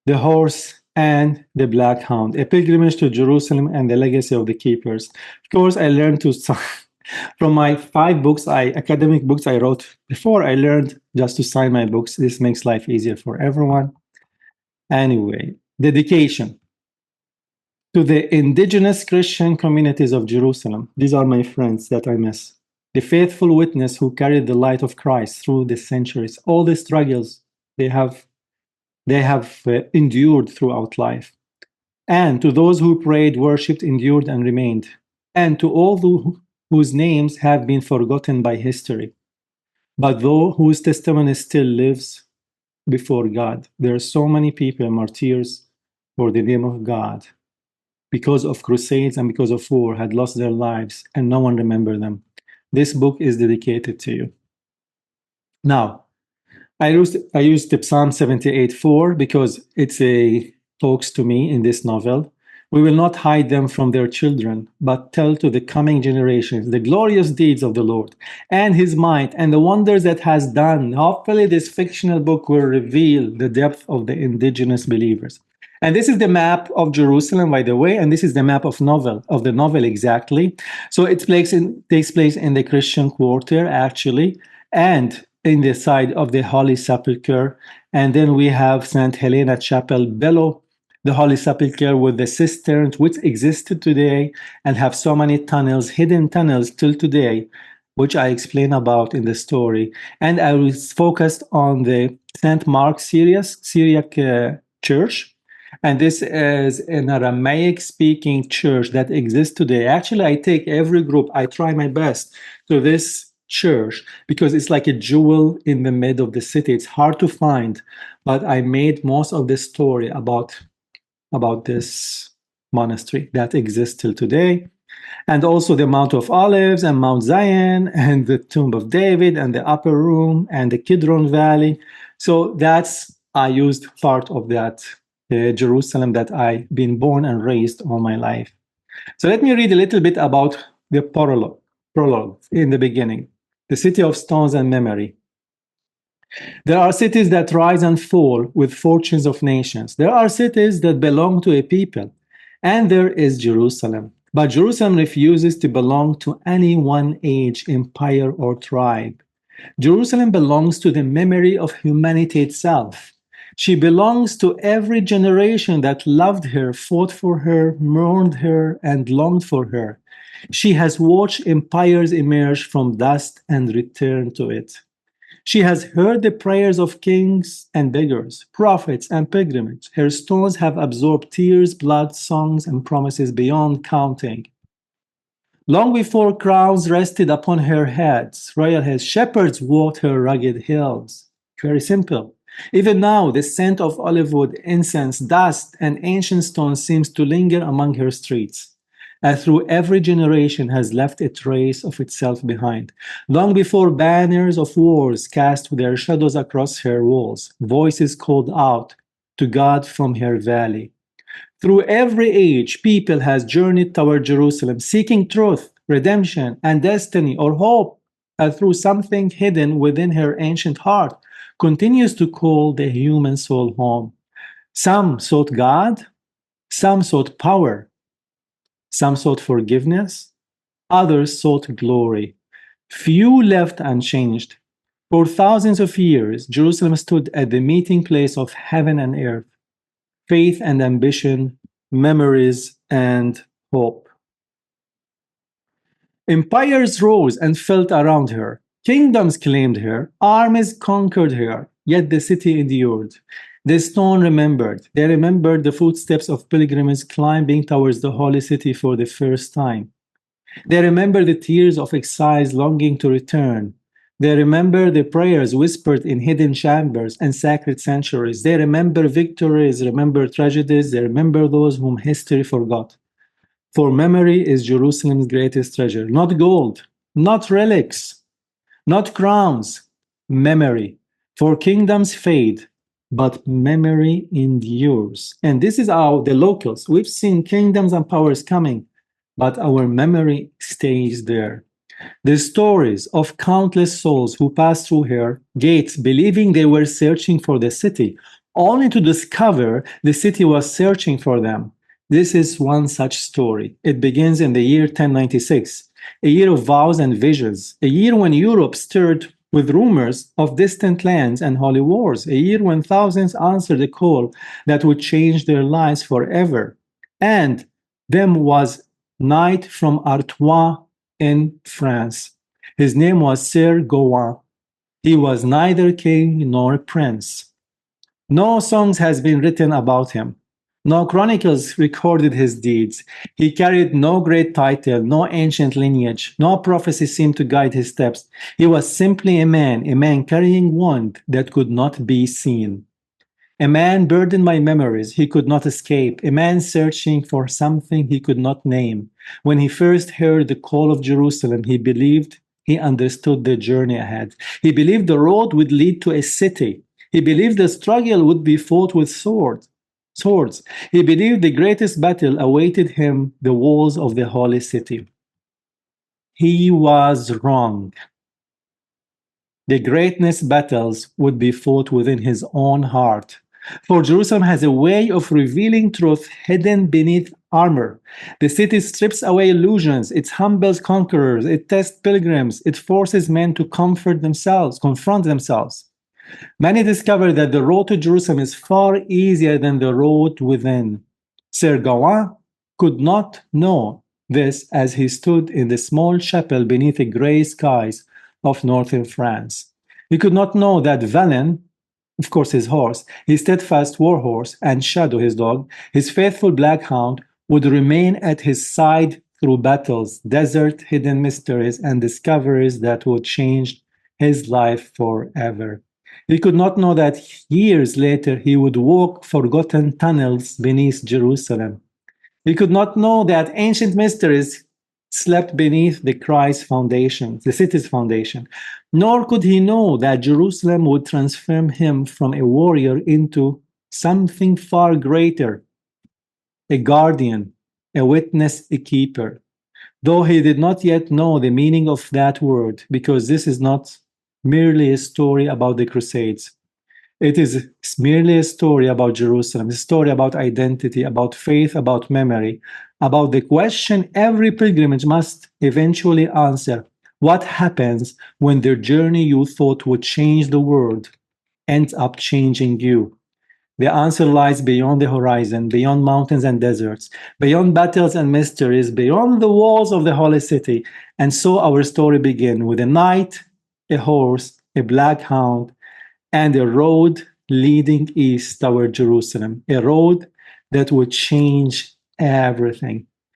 The Horse and the Black Hound, A Pilgrimage to Jerusalem and the Legacy of the Keepers. Of course, I learned to from my 5 books, academic books I wrote before, I learned just to sign my books. This makes life easier for everyone. Anyway, dedication to the indigenous Christian communities of Jerusalem. These are my friends that I miss. The faithful witness who carried the light of Christ through the centuries, all the struggles they have endured throughout life. And to those who prayed, worshipped, endured, and remained. And to all whose names have been forgotten by history, but whose testimony still lives before God. There are so many people, martyrs for the name of God, because of crusades and because of war, had lost their lives, and no one remembered them. This book is dedicated to you. Now, I used the Psalm 78:4 because it talks to me in this novel. We will not hide them from their children, but tell to the coming generations the glorious deeds of the Lord and his might and the wonders that has done. Hopefully, this fictional book will reveal the depth of the indigenous believers. And this is the map of Jerusalem, by the way, and this is the map of the novel exactly. So it takes place in the Christian quarter, actually, and in the side of the Holy Sepulchre. And then we have St. Helena Chapel below the Holy Sepulchre with the cisterns, which existed today and have so many tunnels, hidden tunnels till today, which I explain about in the story. And I was focused on the St. Mark Syriac church. And this is an Aramaic-speaking church that exists today. Actually, I take every group, I try my best to this church because it's like a jewel in the middle of the city. It's hard to find, but I made most of the story about this monastery that exists till today. And also the Mount of Olives and Mount Zion and the Tomb of David and the Upper Room and the Kidron Valley. So I used part of that Jerusalem that I've been born and raised all my life. So let me read a little bit about the prologue in the beginning. The city of stones and memory. There are cities that rise and fall with fortunes of nations. There are cities that belong to a people, and there is Jerusalem. But Jerusalem refuses to belong to any one age, empire, or tribe. Jerusalem belongs to the memory of humanity itself. She belongs to every generation that loved her, fought for her, mourned her, and longed for her. She has watched empires emerge from dust and return to it. She has heard the prayers of kings and beggars, prophets and pilgrims. Her stones have absorbed tears, blood, songs, and promises beyond counting. Long before crowns rested upon her heads, royal heads, shepherds walked her rugged hills. Very simple. Even now, the scent of olive wood, incense, dust, and ancient stones seems to linger among her streets, as through every generation has left a trace of itself behind. Long before banners of wars cast their shadows across her walls, voices called out to God from her valley. Through every age, people has journeyed toward Jerusalem, seeking truth, redemption, and destiny or hope, and through something hidden within her ancient heart, continues to call the human soul home. Some sought God, some sought power, some sought forgiveness, others sought glory. Few left unchanged. For thousands of years, Jerusalem stood at the meeting place of heaven and earth, faith and ambition, memories and hope. Empires rose and fell around her. Kingdoms claimed her, armies conquered her, yet the city endured. The stone remembered. They remembered the footsteps of pilgrims climbing towards the holy city for the first time. They remember the tears of exiles longing to return. They remember the prayers whispered in hidden chambers and sacred sanctuaries. They remember victories, remember tragedies. They remember those whom history forgot. For memory is Jerusalem's greatest treasure. Not gold, not relics, not crowns, memory. For kingdoms fade, but memory endures. And this is how the locals, we've seen kingdoms and powers coming, but our memory stays there. The stories of countless souls who passed through her gates, believing they were searching for the city, only to discover the city was searching for them. This is one such story. It begins in the year 1096, a year of vows and visions, a year when Europe stirred with rumors of distant lands and holy wars, a year when thousands answered a call that would change their lives forever. And them was knight from Artois in France. His name was Sir Gawain. He was neither king nor prince. No songs has been written about him. No chronicles recorded his deeds. He carried no great title, no ancient lineage. No prophecy seemed to guide his steps. He was simply a man carrying wand that could not be seen. A man burdened by memories he could not escape, a man searching for something he could not name. When he first heard the call of Jerusalem, he believed he understood the journey ahead. He believed the road would lead to a city. He believed the struggle would be fought with swords. He believed the greatest battle awaited him, the walls of the holy city. He was wrong. The greatest battles would be fought within his own heart. For Jerusalem has a way of revealing truth hidden beneath armor. The city strips away illusions, it humbles conquerors, it tests pilgrims, it forces men to confront themselves. Many discover that the road to Jerusalem is far easier than the road within. Sir Gawain could not know this as he stood in the small chapel beneath the grey skies of northern France. He could not know that Valin, of course his horse, his steadfast war horse, and Shadow, his dog, his faithful Black Hound, would remain at his side through battles, desert, hidden mysteries, and discoveries that would change his life forever. He could not know that years later he would walk forgotten tunnels beneath Jerusalem. He could not know that ancient mysteries slept beneath the Christ's foundation, the city's foundation. Nor could he know that Jerusalem would transform him from a warrior into something far greater, a guardian, a witness, a keeper. Though he did not yet know the meaning of that word, because this is not merely a story about the Crusades. It is merely a story about Jerusalem, a story about identity, about faith, about memory, about the question every pilgrimage must eventually answer. What happens when the journey you thought would change the world ends up changing you? The answer lies beyond the horizon, beyond mountains and deserts, beyond battles and mysteries, beyond the walls of the holy city. And so our story begins with a knight, a horse, a black hound, and a road leading east toward Jerusalem, a road that would change everything.